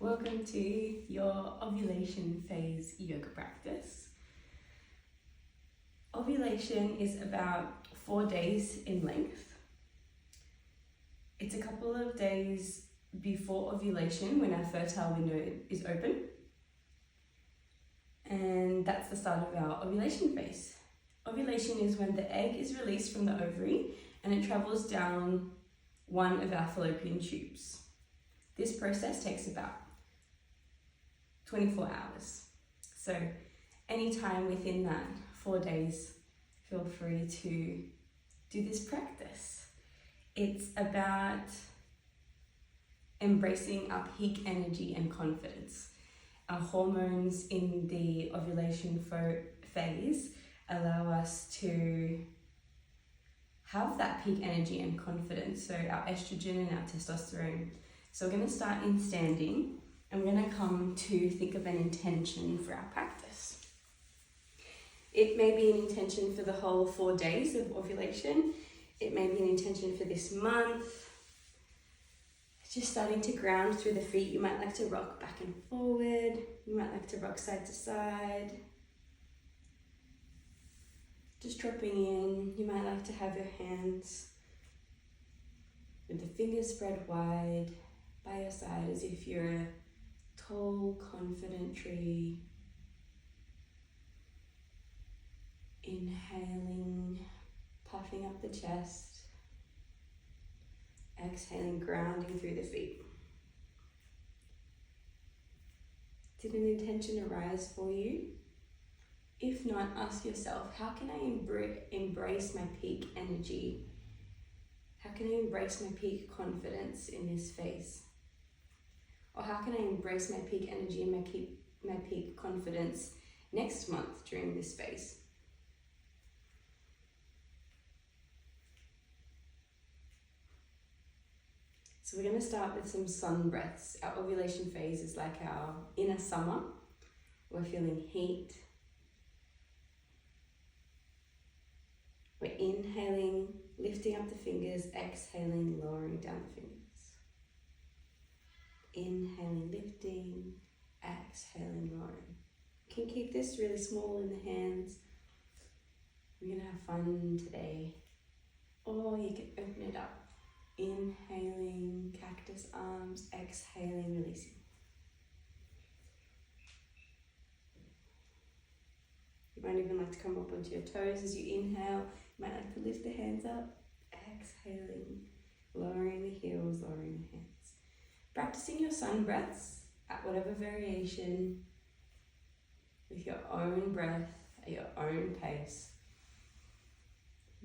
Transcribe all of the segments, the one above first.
Welcome to your ovulation phase yoga practice. Ovulation is about 4 days in length. It's a couple of days before ovulation when our fertile window is open. And that's the start of our ovulation phase. Ovulation is when the egg is released from the ovary and it travels down one of our fallopian tubes. This process takes about 24 hours. So anytime within that 4 days, feel free to do this practice. It's about embracing our peak energy and confidence. Our hormones in the ovulation phase allow us to have that peak energy and confidence, so our estrogen and our testosterone. So we're going to start in standing and we're going to come to think of an intention for our practice. It may be an intention for the whole 4 days of ovulation. It may be an intention for this month. Just starting to ground through the feet. You might like to rock back and forward. You might like to rock side to side. Just dropping in. You might like to have your hands with the fingers spread wide by your side as if you're a tall, confident tree. Inhaling, puffing up the chest. Exhaling, grounding through the feet. Did an intention arise for you? If not, ask yourself, how can I embrace my peak energy? How can I embrace my peak confidence in this phase? Or how can I embrace my peak energy and my peak confidence next month during this phase? So we're going to start with some sun breaths. Our ovulation phase is like our inner summer. We're feeling heat. We're inhaling, lifting up the fingers, exhaling, lowering down the fingers. Inhaling, lifting, exhaling, lowering. You can keep this really small in the hands. We're going to have fun today. Or you can open it up. Inhaling, cactus arms, exhaling, releasing. You might even like to come up onto your toes as you inhale. You might like to lift the hands up, exhaling, lowering the heels, lowering the hands. Practicing your sun breaths at whatever variation with your own breath at your own pace.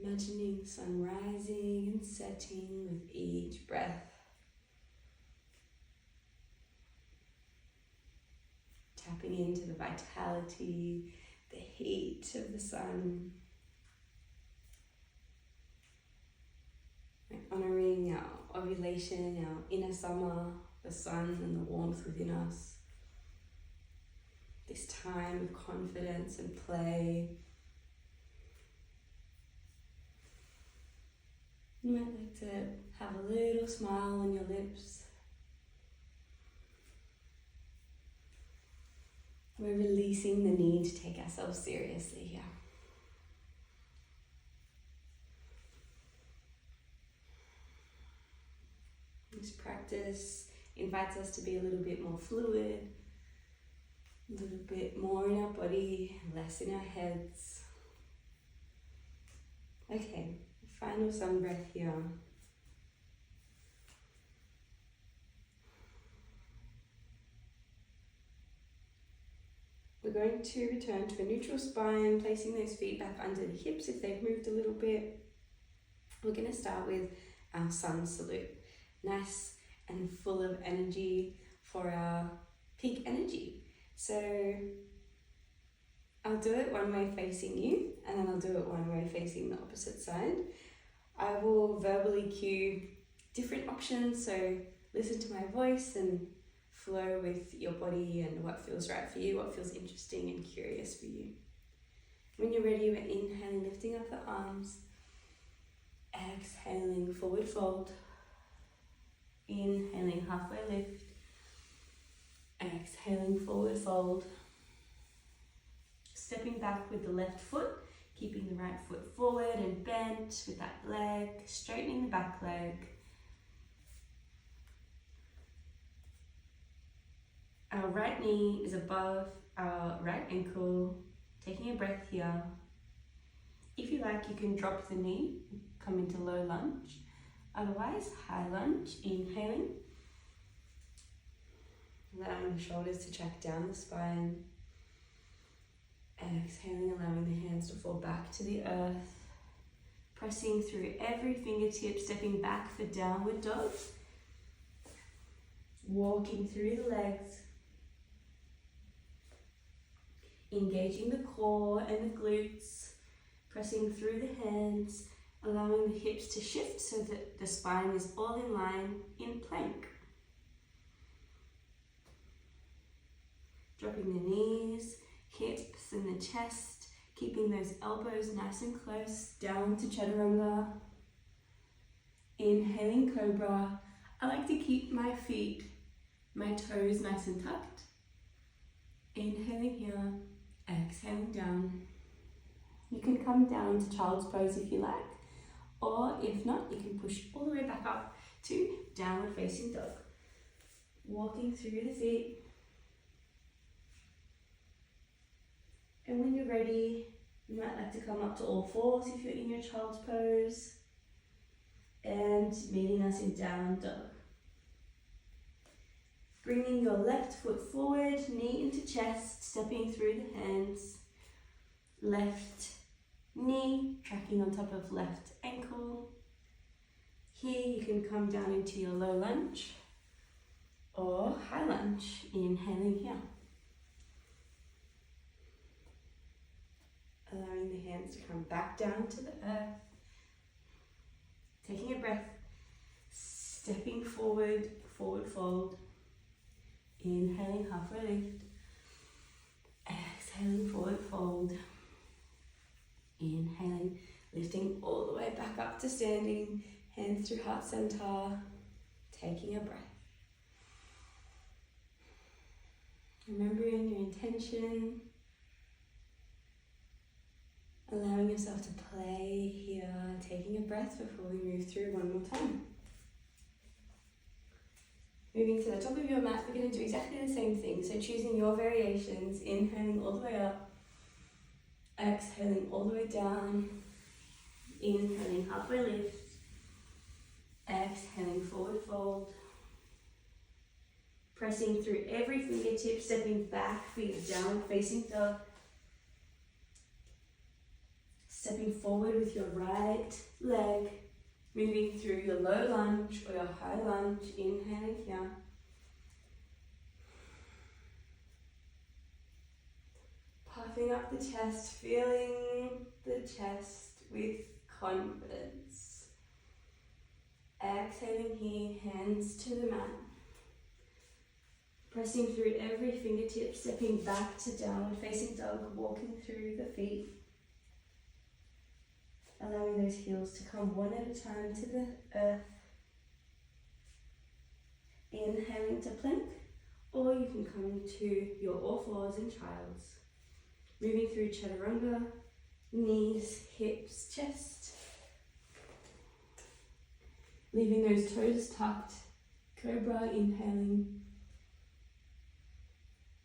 Imagining sun rising and setting with each breath. Tapping into the vitality, the heat of the sun. And honouring our ovulation, our inner summer, the sun and the warmth within us. This time of confidence and play. You might like to have a little smile on your lips. We're releasing the need to take ourselves seriously here. This practice invites us to be a little bit more fluid, a little bit more in our body, less in our heads. Okay. Final sun breath here. We're going to return to a neutral spine, placing those feet back under the hips if they've moved a little bit. We're going to start with our sun salute. Nice and full of energy for our peak energy. So I'll do it one way facing you, and then I'll do it one way facing the opposite side. I will verbally cue different options, so listen to my voice and flow with your body and what feels right for you, what feels interesting and curious for you. When you're ready, we're inhaling, lifting up the arms, exhaling, forward fold, inhaling, halfway lift, Exhaling, forward fold. Stepping back with the left foot, keeping the right foot forward and bent with that leg, straightening the back leg. Our right knee is above our right ankle, taking a breath here. If you like, you can drop the knee, come into low lunge. Otherwise, high lunge, inhaling. Allowing the shoulders to track down the spine. Exhaling, allowing the hands to fall back to the earth. Pressing through every fingertip, stepping back for downward dog. Walking through the legs. Engaging the core and the glutes. Pressing through the hands, allowing the hips to shift so that the spine is all in line in plank. Dropping the knees, hips and the chest, keeping those elbows nice and close down to chaturanga. Inhaling cobra. I like to keep my feet, my toes nice and tucked. Inhaling here, exhaling down. You can come down to child's pose if you like, or if not, you can push all the way back up to downward facing dog. Walking through the feet. And when you're ready, you might like to come up to all fours if you're in your child's pose. And meeting us in down dog. Bringing your left foot forward, knee into chest, stepping through the hands. Left knee tracking on top of left ankle. Here you can come down into your low lunge or high lunge, inhaling here. Allowing the hands to come back down to the earth. Taking a breath, stepping forward, forward fold. Inhaling, halfway lift. Exhaling, forward fold. Inhaling, lifting all the way back up to standing, hands through heart center, taking a breath. Remembering your intention, allowing yourself to play here, taking a breath before we move through one more time. Moving to the top of your mat, we're going to do exactly the same thing, so choosing your variations, inhaling all the way up, exhaling all the way down, inhaling halfway lift, exhaling forward fold, pressing through every fingertip, stepping back for your downward facing dog, stepping forward with your right leg, moving through your low lunge or your high lunge, inhaling here. Puffing up the chest, feeling the chest with confidence. Exhaling here, hands to the mat. Pressing through every fingertip, stepping back to downward facing dog, walking through the feet. Allowing those heels to come one at a time to the earth. Inhaling to plank, or you can come to your all fours in child's. Moving through chaturanga, knees, hips, chest. Leaving those toes tucked. Cobra, inhaling.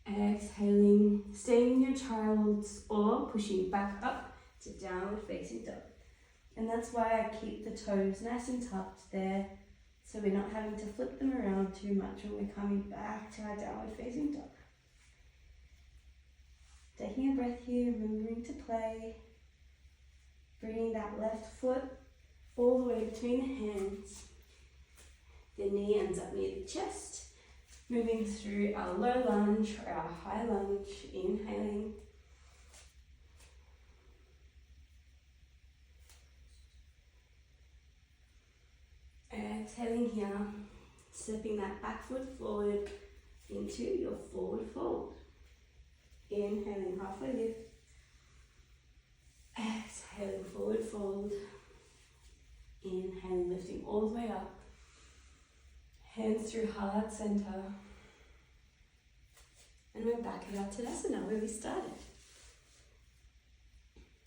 Exhaling, staying in your child's or pushing back up to downward facing dog. And that's why I keep the toes nice and tucked there, so we're not having to flip them around too much when we're coming back to our downward facing dog. Taking a breath here, remembering to play. Bringing that left foot all the way between the hands. The knee ends up near the chest. Moving through our low lunge or our high lunge, inhaling. Exhaling here, stepping that back foot forward into your forward fold. Inhaling, halfway lift. Exhaling, forward fold. Inhaling, lifting all the way up. Hands through heart center. And we're back at our Tadasana where we started.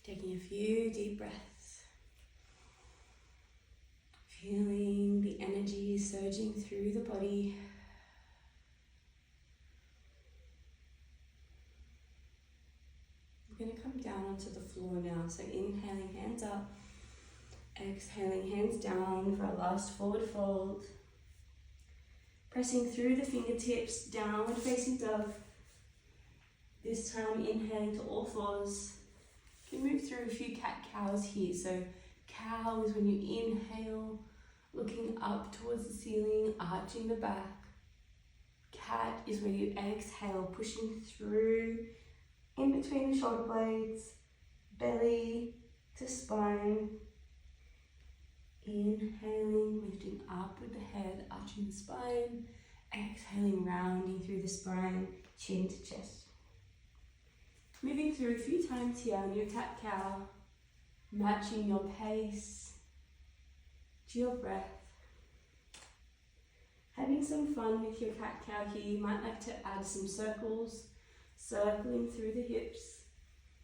Taking a few deep breaths. Feeling the energy surging through the body. We're going to come down onto the floor now. So inhaling, hands up. Exhaling, hands down for our last forward fold. Pressing through the fingertips, downward facing dog. This time inhaling to all fours. You can move through a few cat-cows here. So cow is when you inhale, looking up towards the ceiling, arching the back. Cat is where you exhale, pushing through in between the shoulder blades, belly to spine. Inhaling, lifting up with the head, arching the spine. Exhaling, rounding through the spine, chin to chest. Moving through a few times here on your cat-cow, matching your pace to your breath. Having some fun with your cat-cow here. You might like to add some circles, circling through the hips.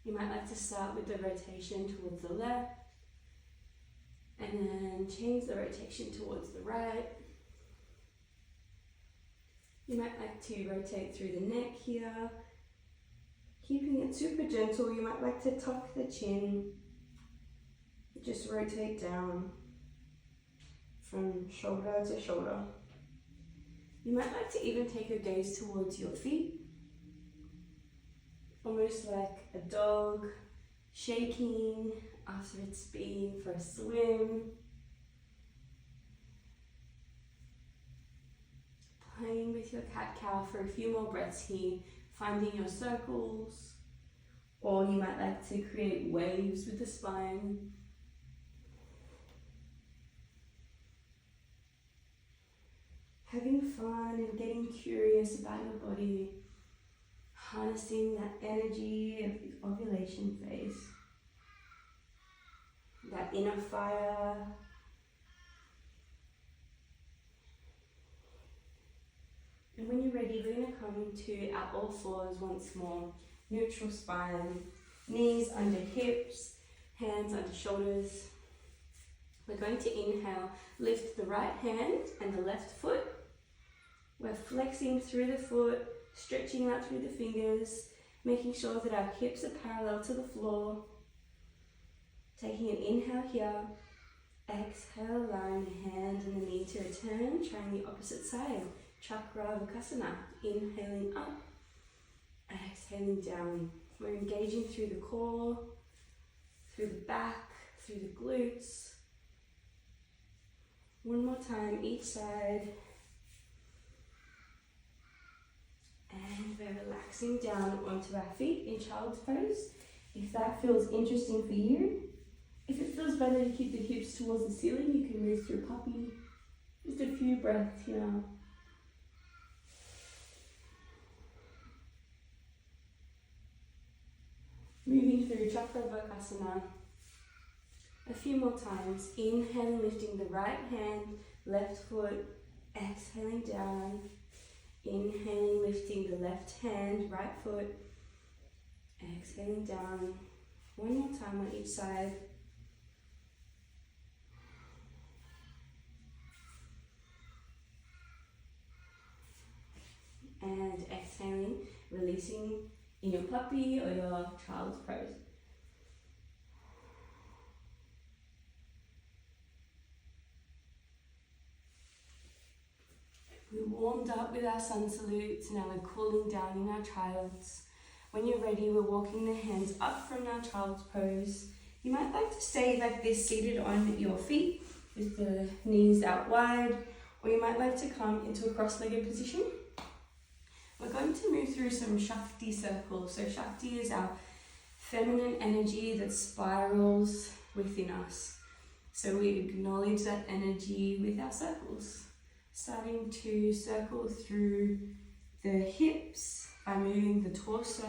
You might like to start with the rotation towards the left, and then change the rotation towards the right. You might like to rotate through the neck here. Keeping it super gentle, you might like to tuck the chin. Just rotate down from shoulder to shoulder. You might like to even take your gaze towards your feet. Almost like a dog shaking after it's been for a swim. Playing with your cat-cow for a few more breaths here, finding your circles, or you might like to create waves with the spine. Having fun and getting curious about your body, harnessing that energy of the ovulation phase. That inner fire. And when you're ready, we're going to come to our all fours once more. Neutral spine, knees under hips, hands under shoulders. We're going to inhale, lift the right hand and the left foot. We're flexing through the foot, stretching out through the fingers, making sure that our hips are parallel to the floor. Taking an inhale here, exhale, allowing the hand and the knee to return, trying the opposite side, chakravakasana, inhaling up, exhaling down. We're engaging through the core, through the back, through the glutes. One more time, each side. And we're relaxing down onto our feet in child's pose. If that feels interesting for you, if it feels better to keep the hips towards the ceiling, you can move through puppy. Just a few breaths here. Moving through chakravakasana. A few more times. Inhaling, lifting the right hand, left foot, exhaling down. Inhaling, lifting the left hand, right foot, exhaling down. One more time on each side. And exhaling, releasing in your puppy or your child's pose. We warmed up with our sun salutes, now we're cooling down in our child's. When you're ready, we're walking the hands up from our child's pose. You might like to stay like this, seated on your feet with the knees out wide, or you might like to come into a cross-legged position. We're going to move through some shakti circles. So shakti is our feminine energy that spirals within us. So we acknowledge that energy with our circles. Starting to circle through the hips by moving the torso.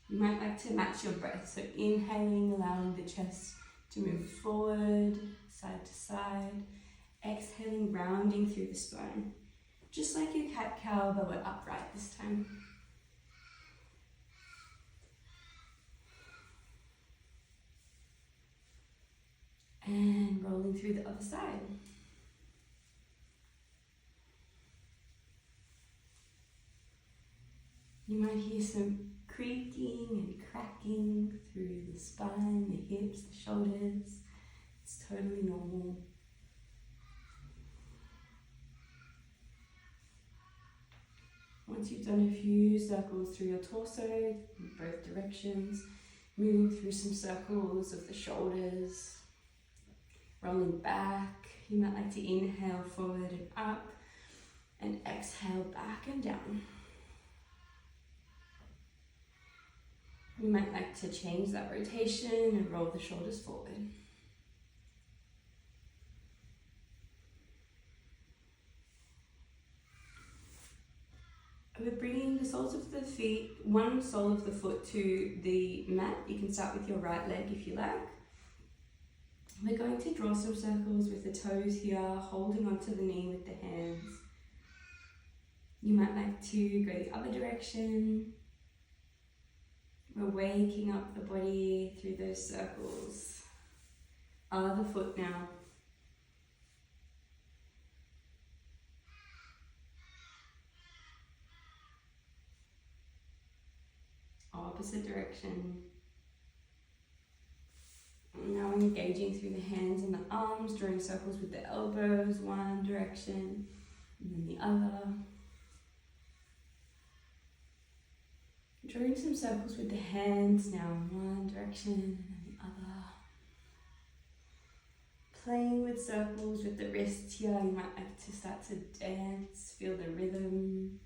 You might like to match your breath. So inhaling, allowing the chest to move forward, side to side. Exhaling, rounding through the spine. just like your cat-cow, but we're upright this time. And rolling through the other side. You might hear some creaking and cracking through the spine, the hips, the shoulders. It's totally normal. Once you've done a few circles through your torso in both directions, moving through some circles of the shoulders, rolling back. You might like to inhale forward and up, and exhale back and down. You might like to change that rotation and roll the shoulders forward. We're bringing the soles of the feet, one sole of the foot to the mat. You can start with your right leg if you like. We're going to draw some circles with the toes here, holding onto the knee with the hands. You might like to go the other direction. We're waking up the body through those circles. Other foot now. Opposite direction. Now we're engaging through the hands and the arms, drawing circles with the elbows, one direction, and then the other. Drawing some circles with the hands, now in one direction and then the other. Playing with circles with the wrists here. You might like to start to dance, feel the rhythm.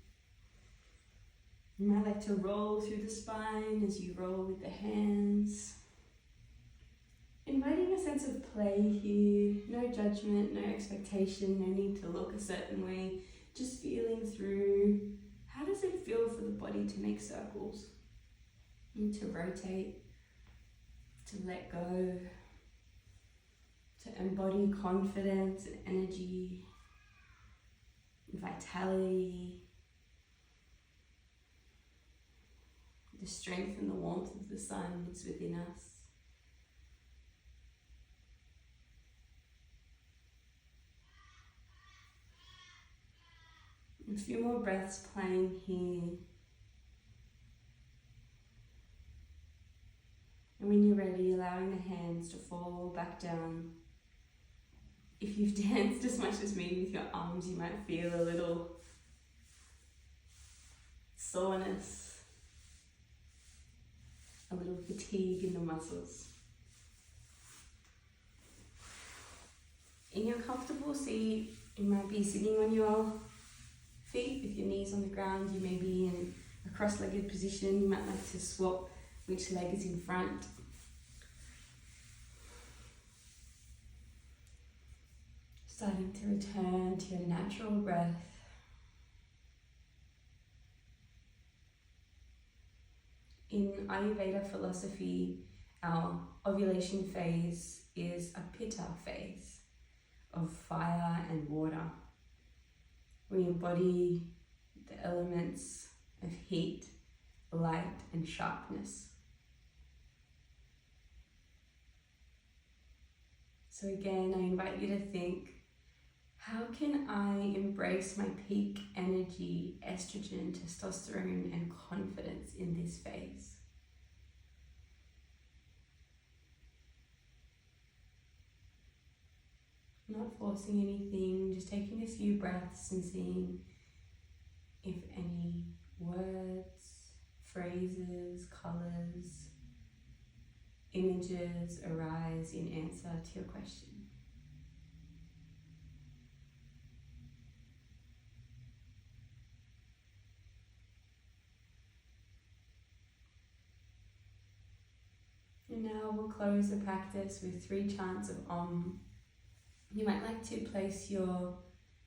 You might like to roll through the spine as you roll with the hands. Inviting a sense of play here, no judgment, no expectation, no need to look a certain way, just feeling through. How does it feel for the body to make circles? And to rotate, to let go, to embody confidence and energy, and vitality, the strength and the warmth of the sun is within us. A few more breaths playing here. And when you're ready, allowing the hands to fall back down. If you've danced as much as me with your arms, you might feel a little soreness, a little fatigue in the muscles. In your comfortable seat, you might be sitting on your feet with your knees on the ground. You may be in a cross-legged position. You might like to swap which leg is in front. Starting to return to your natural breath. In Ayurveda philosophy, our ovulation phase is a pitta phase of fire and water. We embody the elements of heat, light, and sharpness. So again, I invite you to think, how can I embrace my peak energy, estrogen, testosterone, and confidence in this phase? Not forcing anything, just taking a few breaths and seeing if any words, phrases, colours, images arise in answer to your question. And now we'll close the practice with 3 chants of Om. You might like to place your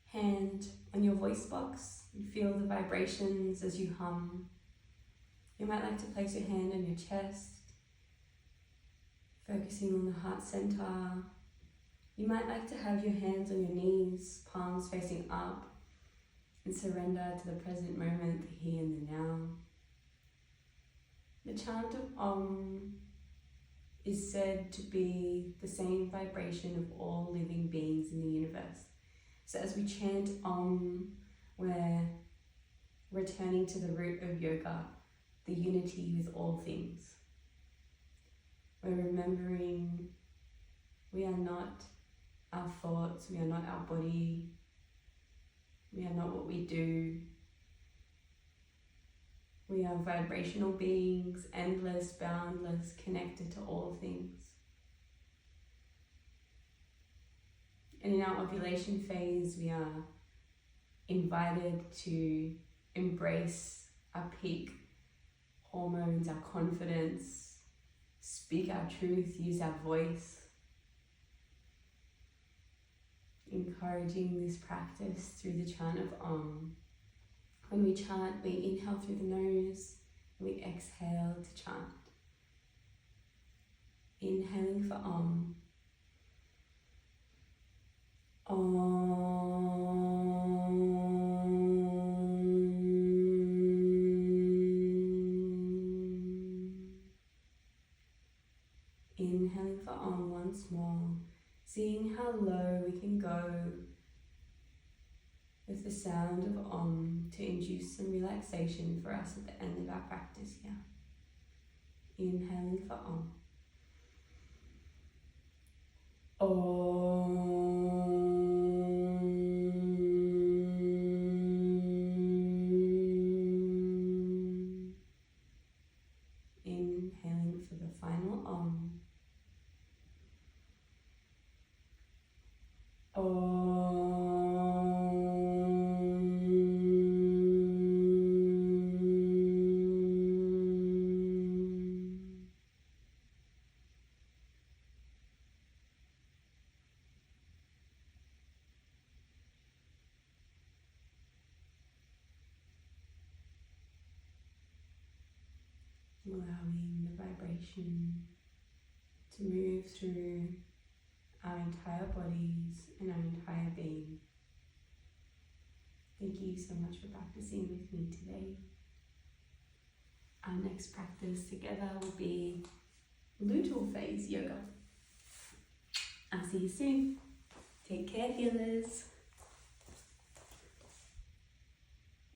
hand on your voice box and feel the vibrations as you hum. You might like to place your hand on your chest, focusing on the heart center. You might like to have your hands on your knees, palms facing up, and surrender to the present moment, the here and the now. The chant of Om is said to be the same vibration of all living beings in the universe. So as we chant Om, we're returning to the root of yoga, the unity with all things. We're remembering we are not our thoughts, we are not our body, we are not what we do. We are vibrational beings, endless, boundless, connected to all things. And in our ovulation phase, we are invited to embrace our peak hormones, our confidence, speak our truth, use our voice. Encouraging this practice through the chant of Om. When we chant, we inhale through the nose, and we exhale to chant. Inhaling for Om. Om. Inhaling for Om once more, seeing how low we can go with the sound of Om to induce some relaxation for us at the end of our practice here. Inhaling for Om. Om. Inhaling for the final Om. Allowing the vibration to move through our entire bodies and our entire being. Thank you so much for practicing with me today. Our next practice together will be luteal phase yoga. I'll see you soon. Take care, healers.